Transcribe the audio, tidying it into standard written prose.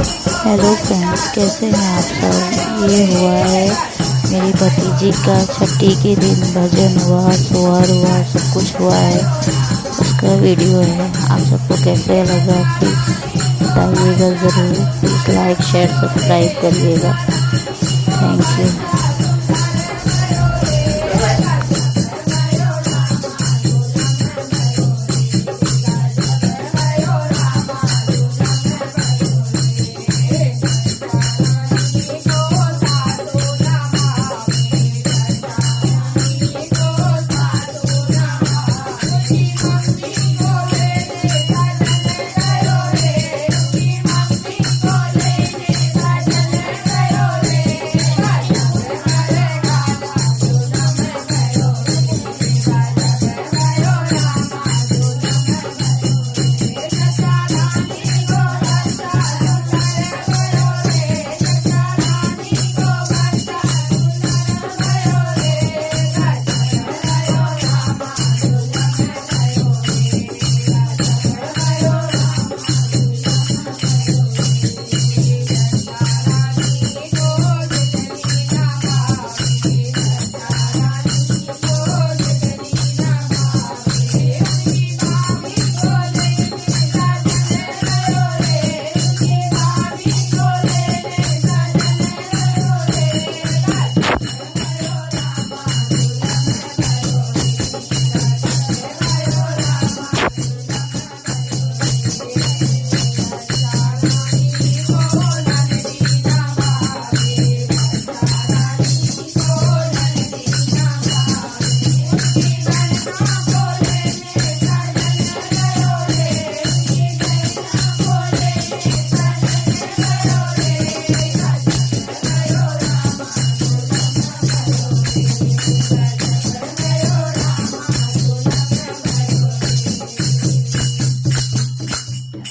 Hello friends, कैसे हैं आप सब। ये हुआ है मेरी भतीजी का छठी के दिन भजन हुआ, सोहर हुआ, सब कुछ हुआ है। उसका वीडियो है। आप सबको कैसे लगा प्लीज़ बताइएगा ज़रूर। प्लीज़ लाइक शेयर सब्सक्राइब करिएगा। Thank you.